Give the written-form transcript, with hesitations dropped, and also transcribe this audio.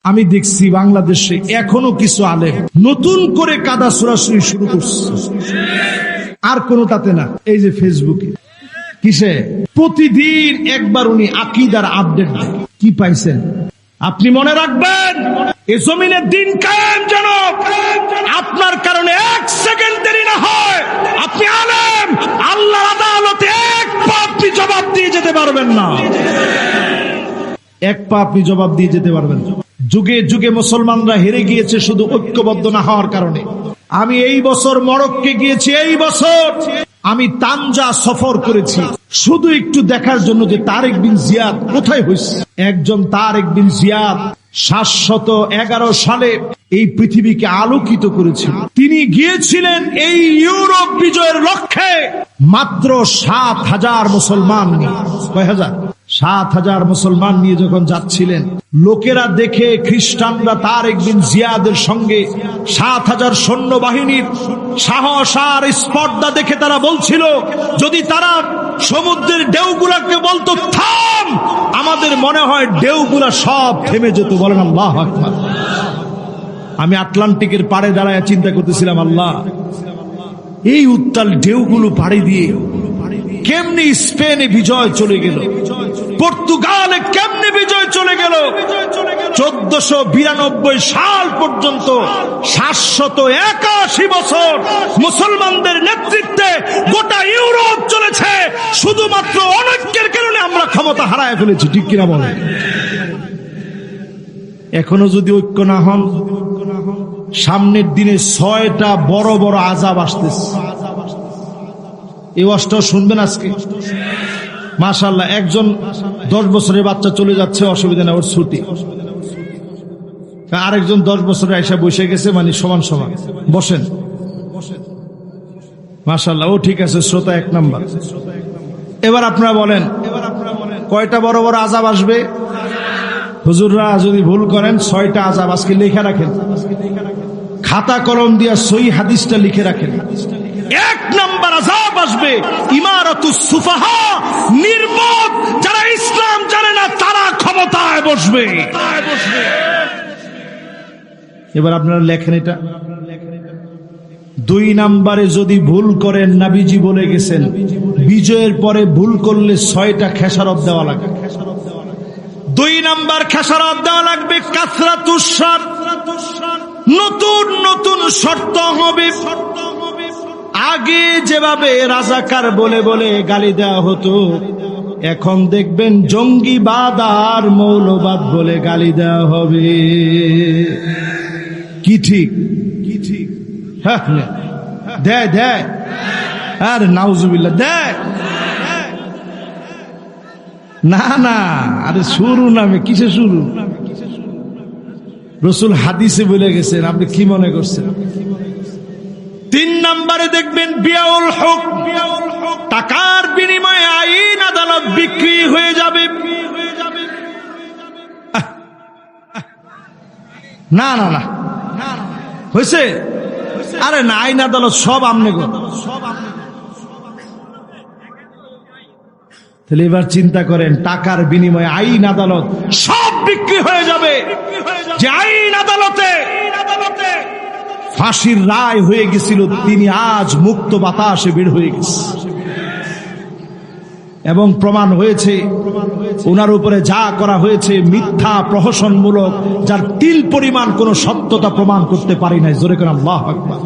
আমি দেখছি বাংলাদেশে এখনো কিছু আলেম নতুন করে কাদা ছুড়াছুড়ি শুরু করছে, আর কোনোটাতে না। এই যে ফেসবুকে কিসে প্রতিদিন একবার উনি আকীদার আপডেট দেন। কি পাইছেন আপনি মনে রাখবেন, এ জমিনের দিন কায়েম যেন আপনার কারণে এক সেকেন্ড দেরি না হয়। আপনি আলেম, আল্লাহর আদালতে এক পা আপনি জবাব দিয়ে যেতে পারবেন না, এক পা আপনি জবাব দিয়ে যেতে পারবেন না। যুগে যুগে মুসলমানরা হেরে গিয়েছে শুধু ঐক্যবদ্ধ না হওয়ার কারণে। আমি এই বছর মরক্কোে গিয়েছি, এই বছর আমি তানজা সফর করেছি শুধু একটু দেখার জন্য যে তারেক বিন জিয়াদ কোথায় হয়েছে। একজন তারেক বিন জিয়াদ 711 সালে এই পৃথিবীকে আলোকিত করেছিল। তিনি গিয়েছিলেন এই ইউরোপ বিজয়ের লক্ষ্যে মাত্র 7,000 মুসলমান নিয়ে। কয় হাজার? 7,000 মুসলমান নিয়ে যখন যাচ্ছিলেন, লোকেরা দেখে খ্রিস্টানরা তারেক বিন জিয়াদের সঙ্গে 7,000 সৈন্যবাহিনীর সাহস আর স্পর্ধা দেখে তারা বলছিল, যদি তারা সমুদ্রের ঢেউগুলাকে বলতো থাম, আমাদের মনে হয় ঢেউগুলা সব থেমে যেত। বলেন আল্লাহু আকবার। আমি আটলান্টিকের পাড়ে দাঁড়ায় চিন্তা করতেছিলাম, আল্লাহ এই উত্তাল ঢেউগুলো পাড়ি দিয়ে কেমনি স্পেনে বিজয় চলে গেল, পর্তুগালে কেমনে বিজয় চলে গেল। 1492 সাল পর্যন্ত 781 বছর মুসলমানদের নেতৃত্বে গোটা ইউরোপ চলেছে। শুধুমাত্র অনৈক্যের কারণে আমরা ক্ষমতা হারায় ফেলেছি, ঠিক কিনা বলেন? এখনো যদি ঐক্য না হন, সামনের দিনে 6টা বড় বড় আযাব আসতেছে। এই ওয়াজটাও শুনবেন আজকে মাশাআল্লাহ। একজন 10 বছরের বাচ্চা চলে যাচ্ছে, অসুবিধা নেই, ওর ছুটি। আরেকজন 10 বছরে আইসা বসে গেছে, মানে সমান সমান বসেন মাশাআল্লাহ। ও ঠিক আছে, শ্রোতা 1 নাম্বার। এবার আপনারা বলেন কয়টা বড় বড় আযাব আসবে? হুজুররা যদি ভুল করেন 6টা আযাব আজকে লিখে রাখেন, খাতা কলম দিয়া সহি হাদিসটা লিখে রাখেন। 1 নাম্বার আযাব আসবে ইমারাতুস সুফাহা, নির্বোধ যারা ইসলাম জানে না তারা ক্ষমতায় বসবে। এবার আপনারা লেখেন এটা। 2 নাম্বারে যদি ভুল করেন, নবীজি বলে গেছেন বিজয়ের পরে ভুল করলে 6টা খেসারত দেওয়া লাগবে। 2 নাম্বার খেসারত দেওয়া লাগবে কাসরাতুস শার, নতুন নতুন শর্ত হবে। আগে যেভাবে রাজাকার বলে বলে গালি দেওয়া হতো, এখন দেখবেন জঙ্গিবাদ আর মৌলবাদ বলে গালি দেওয়া হবে। কি ঠিক? কি ঠিক? হ্যাঁ, দেয় দেয়, আরে নাউজুবিল্লাহ, দেয় না না, আরে শুরু নামে কিসে শুরু? রাসূল হাদিসে বলে গেছেন, আপনি কি মনে করছেন? 3 নাম্বারে দেখবেন বিয়াউল হক, টাকার বিনিময়ে আইন আদালত বিক্রি হয়ে যাবে। না না না, হয়েছে? আরে না, আইন আদালত সব আমনে গো। তাহলে এবার চিন্তা করেন, টাকার বিনিময়ে আইন আদালত সব বিক্রি হয়ে যাবে। যে আইন আদালতে ফাঁসির রায় হয়ে গেছিল, তিনি আজ মুক্ত বাতাসে বের হয়ে গেছে এবং প্রমাণ হয়েছে ওনার উপরে যা করা হয়েছে মিথ্যা প্রহসনমূলক, যার তিল পরিমাণ কোন সত্যতা প্রমাণ করতে পারি নাই। জোরে করে আল্লাহু আকবার।